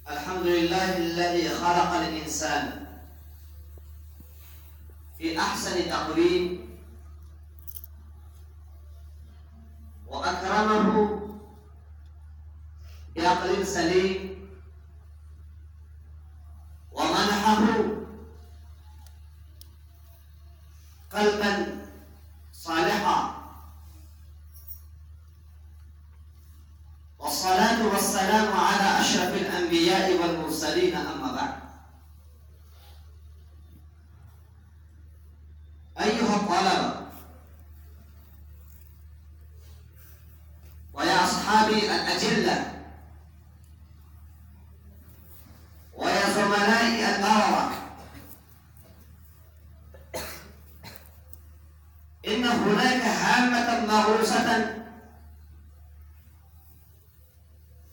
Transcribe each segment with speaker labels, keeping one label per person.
Speaker 1: الحمد لله الذي خلق الإنسان في أحسن تقويم وأكرمه بعقل سليم ومنحه قلبا صالحا، والصلاة والسلام على أشرف الأنبياء والمرسلين، أما بعد. أيها الطلبة ويا أصحابي الأجلة ويا زملائي البررة، إن هناك هامة مغروسة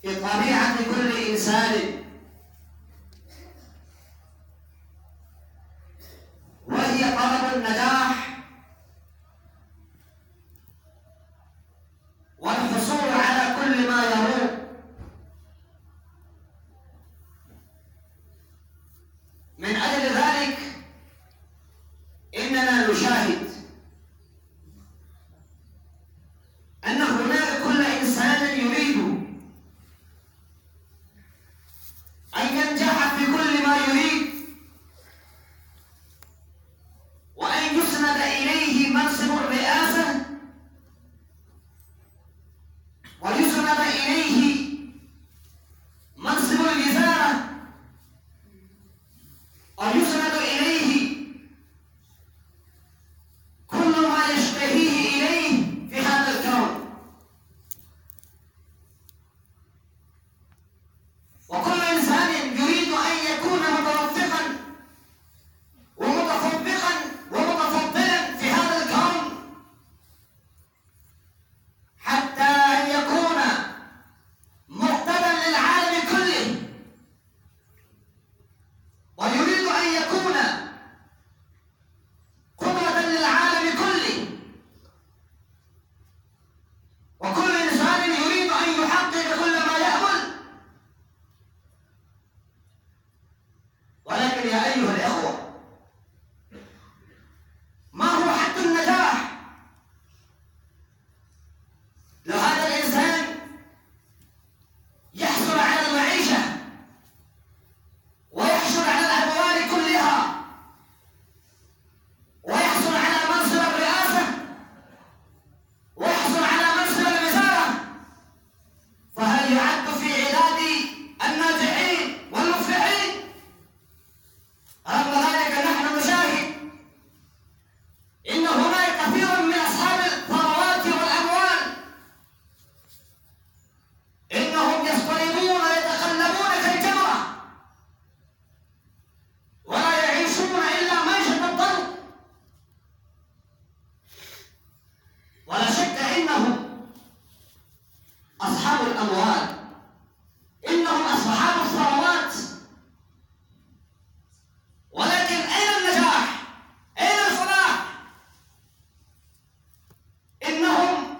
Speaker 1: في طبيعة كل إنسان، وهي طلب النجاح والحصول على كل ما يروم. من أجل ذلك إننا نشاهد أن هناك كل إنسان يريد أن ينجح في كل ما يريد، وأن يسند إليه منصب الرئاسة، ويسند إليه منصب الوزارة، ويسند إليه كل ما يشتهيه إليه في هذا الكون. وكل إنسان يريد أن يكون متوفقا ومتفوقا ومتفضلا في هذا الكون، حتى أن يكون مقتدى للعالم كله، ويريد أن يكون قدوة للعالم كله. وكل إنسان يريد أن يحقق كل ما يأمل. ولكن يا أيها الإخوة، ما هو حد النجاح؟ لو هذا الإنسان يحصل على المعيشة ويحصل على الأموال كلها ويحصل على منصب الرئاسة ويحصل على منصب الوزارة، فهل يعد في عداد الناجحين والمفلحين؟ رغم ذلك نحن نشاهد إن هناك كثير من أصحاب الثروات والأموال إنهم يصطلبون ويتقلبون كالجمرة، ولا يعيشون إلا معيشة الضنك. ولا شك إنهم أصحاب الأموال، إنهم أصحاب الثروات، ولكن أين النجاح؟ أين الفلاح؟ إنهم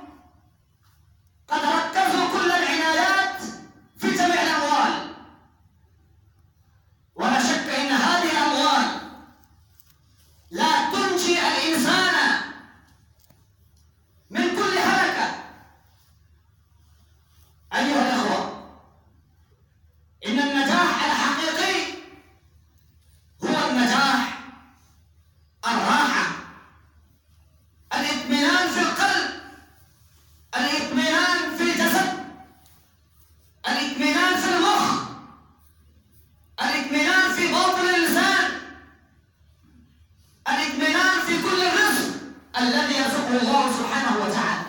Speaker 1: قد ركزوا كل العنايات في جميع الأموال، ولا شك إن هذه الأموال لا تنجي الإنسان من كل هلكة. أيها الأخوة، إن النجاح الحقيقي هو النجاح الراحة، الاطمئنان في القلب، الاطمئنان في الجسد، الاطمئنان في المخ، الاطمئنان في باطن اللسان، الاطمئنان في كل الرزق الذي يرزقه الله سبحانه وتعالى.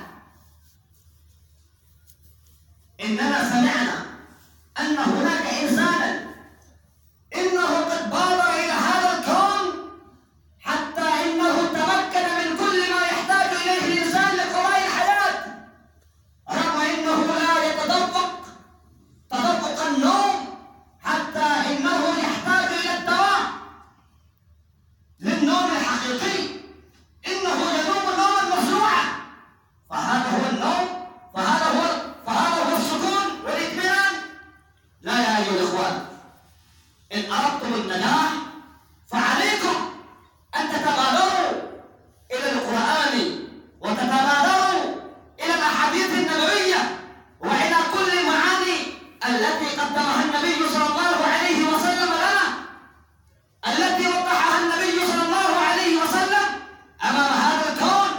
Speaker 1: إننا سمعنا أن هناك إنسانا إنه قد بادر إلى هذا الكون حتى إنه تمكن من كل ما يحتاج إليه الإنسان لقضاء الحياة، رغم إنه لا يتدفق تدفق النوم، حتى إنه يحتاج إلى الدواء للنوم الحقيقي. إنه ينوم نوما مشروعا، فهذا هو النوم، فهذا هو السكون والاطمئنان. لا يا أيها الإخوان، قدمها النبي صلى الله عليه وسلم لنا، التي وضحها النبي صلى الله عليه وسلم أمام هذا الكون.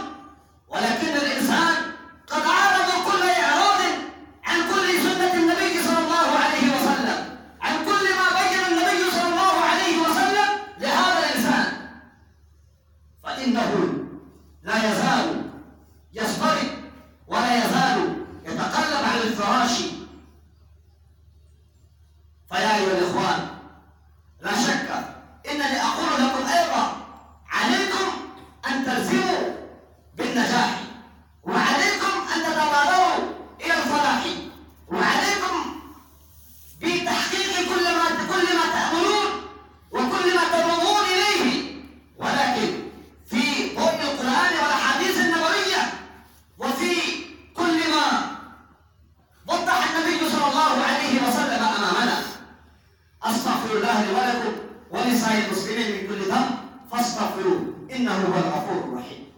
Speaker 1: ولكن الإنسان قد عارضوا كل إعراض عن كل سنة النبي صلى الله عليه وسلم، عن كل ما بين النبي صلى الله عليه وسلم لهذا الإنسان، فإنه لا يزال يصطرب ولا يزال يتقلب على الفراش. فيا أيها الإخوان، لا شك إنني أقول لكم أيضا عليكم أن تلزموا بالنجاح، وعليكم أن تتبادروا إلى الفلاح، وعليكم بتحقيق كل ما تأملون وكل ما تضمون إليه، ولكن في ضوء القرآن والأحاديث النبوية وفي كل ما وضح النبي صلى الله عليه وسلم أمامنا. أستغفر الله لي ولكم ولسائر المسلمين من كل ذنب فاستغفروه إنه هو الغفور الرحيم.